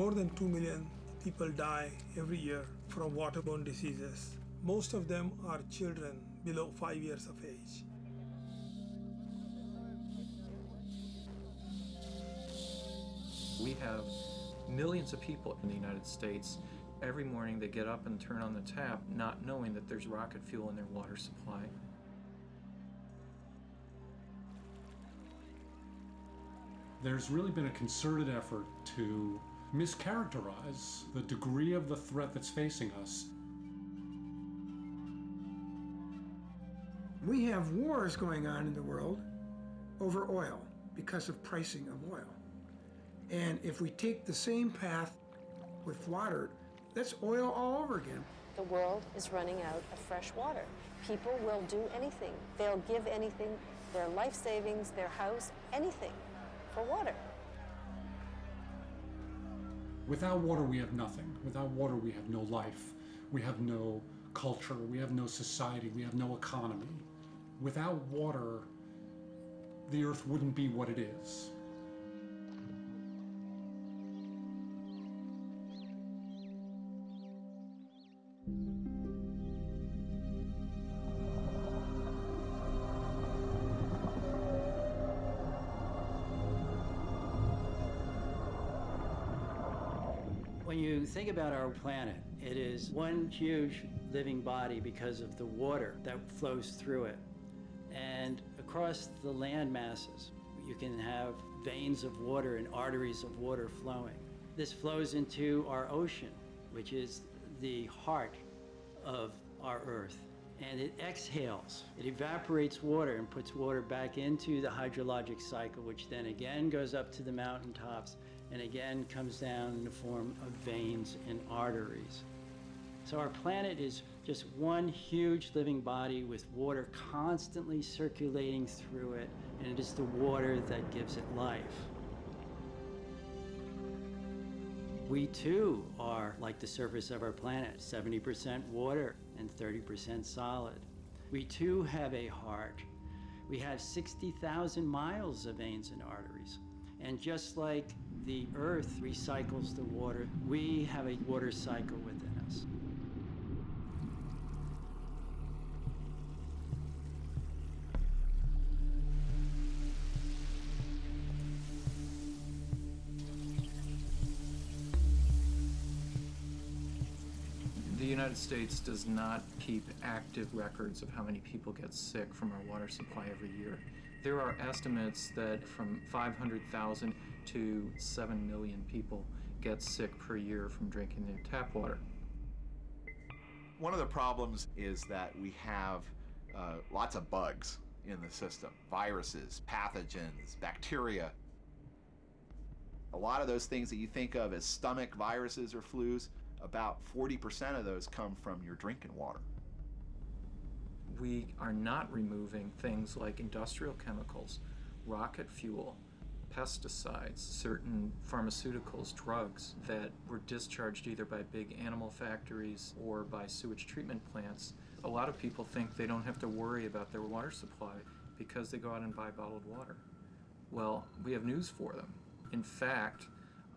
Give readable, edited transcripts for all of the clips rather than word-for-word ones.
More than 2 million people die every year from waterborne diseases. Most of them are children below 5 years of age. We have millions of people in the United States. Every morning they get up and turn on the tap not knowing that there's rocket fuel in their water supply. There's really been a concerted effort to mischaracterize the degree of the threat that's facing us. We have wars going on in the world over oil because of pricing of oil. And if we take the same path with water, that's oil all over again. The world is running out of fresh water. People will do anything. They'll give anything, their life savings, their house, anything for water. Without water, we have nothing. Without water, we have no life. We have no culture. We have no society. We have no economy. Without water, the earth wouldn't be what it is. When you think about our planet, it is one huge living body because of the water that flows through it. And across the land masses, you can have veins of water and arteries of water flowing. This flows into our ocean, which is the heart of our Earth. And it exhales. It evaporates water and puts water back into the hydrologic cycle, which then again goes up to the mountaintops and again comes down in the form of veins and arteries. So our planet is just one huge living body with water constantly circulating through it, and it is the water that gives it life. We too are like the surface of our planet, 70% water and 30% solid. We too have a heart. We have 60,000 miles of veins and arteries. And just like the earth recycles the water, we have a water cycle within us. The United States does not keep active records of how many people get sick from our water supply every year. There are estimates that from 500,000 to 7 million people get sick per year from drinking the tap water. One of the problems is that we have lots of bugs in the system. Viruses, pathogens, bacteria. A lot of those things that you think of as stomach viruses or flus, about 40% of those come from your drinking water. We are not removing things like industrial chemicals, rocket fuel, pesticides, certain pharmaceuticals, drugs that were discharged either by big animal factories or by sewage treatment plants. A lot of people think they don't have to worry about their water supply because they go out and buy bottled water. Well, we have news for them. In fact,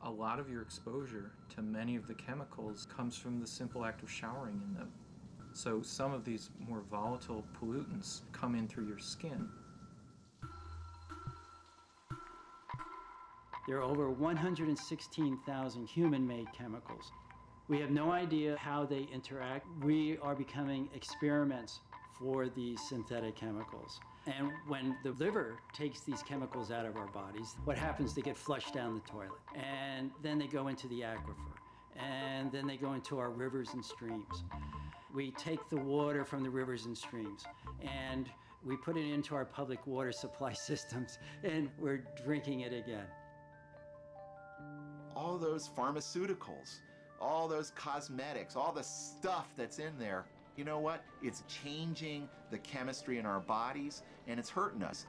a lot of your exposure to many of the chemicals comes from the simple act of showering in them. So some of these more volatile pollutants come in through your skin. There are over 116,000 human-made chemicals. We have no idea how they interact. We are becoming experiments for these synthetic chemicals. And when the liver takes these chemicals out of our bodies, what happens? They get flushed down the toilet. And then they go into the aquifer. And then they go into our rivers and streams. We take the water from the rivers and streams and we put it into our public water supply systems and we're drinking it again. All those pharmaceuticals, all those cosmetics, all the stuff that's in there, you know what? It's changing the chemistry in our bodies and it's hurting us.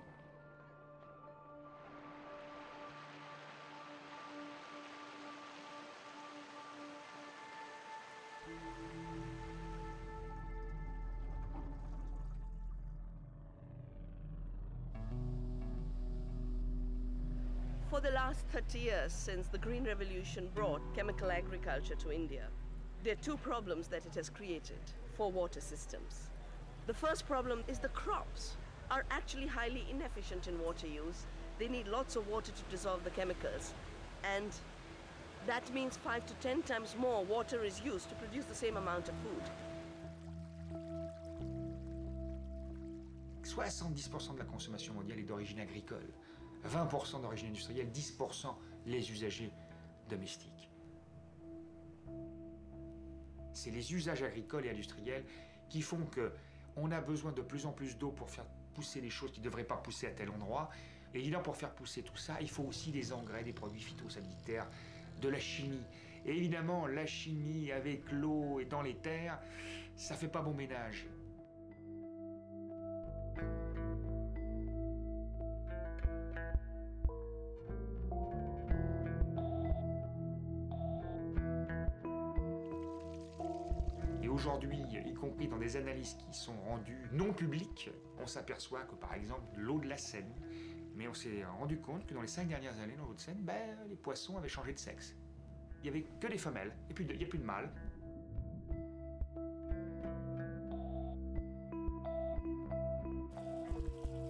For the last 30 years, since the Green Revolution brought chemical agriculture to India, there are two problems that it has created for water systems. The first problem is the crops are actually highly inefficient in water use. They need lots of water to dissolve the chemicals, and that means 5 to 10 times more water is used to produce the same amount of food. 70% de la consommation mondiale est d'origine agricole, 20% d'origine industrielle, 10% les usagers domestiques. C'est les usages agricoles et industriels qui font qu'on a besoin de plus en plus d'eau pour faire pousser les choses qui ne devraient pas pousser à tel endroit. Et évidemment, pour faire pousser tout ça, il faut aussi des engrais, des produits phytosanitaires, de la chimie. Et évidemment, la chimie avec l'eau et dans les terres, ça ne fait pas bon ménage. Et aujourd'hui, y compris dans des analyses qui sont rendues non publiques, on s'aperçoit que par exemple l'eau de la Seine, mais on s'est rendu compte que dans les 5 dernières années dans l'eau de Seine, les poissons avaient changé de sexe. Il n'y avait que des femelles, et puis il n'y a plus de mâles.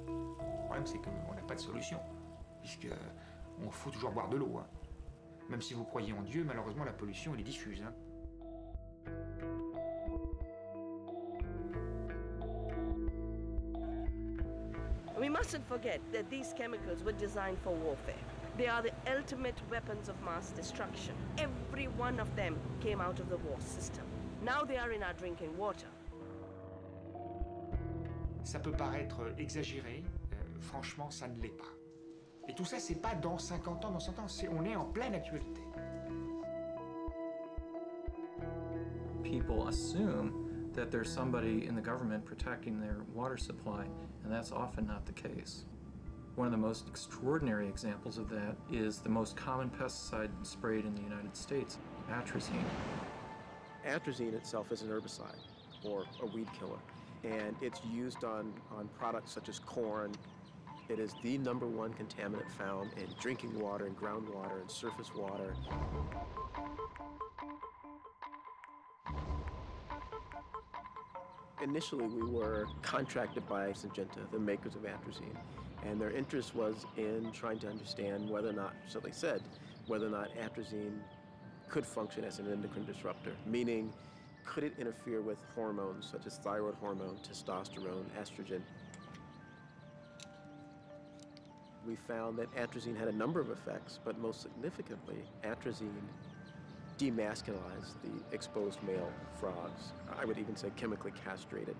Le problème c'est qu'on n'a pas de solution, puisqu'on faut toujours boire de l'eau. Hein. Même si vous croyez en Dieu, malheureusement la pollution elle est diffuse. Hein. We mustn't forget that these chemicals were designed for warfare. They are the ultimate weapons of mass destruction. Every one of them came out of the war system. Now they are in our drinking water. Ça peut paraître exagéré, franchement ça ne l'est pas. Et tout ça c'est pas dans 50 ans, dans 100 ans, on est en pleine actualité. People assume that there's somebody in the government protecting their water supply, and that's often not the case. One of the most extraordinary examples of that is the most common pesticide sprayed in the United States, atrazine. Atrazine itself is an herbicide, or a weed killer, and it's used on products such as corn. It is the #1 contaminant found in drinking water, and groundwater, and surface water. Initially, we were contracted by Syngenta, the makers of atrazine, and their interest was in trying to understand whether or not, so they said, whether or not atrazine could function as an endocrine disruptor, meaning could it interfere with hormones such as thyroid hormone, testosterone, estrogen. We found that atrazine had a number of effects, but most significantly, atrazine demasculinized the exposed male frogs. I would even say chemically castrated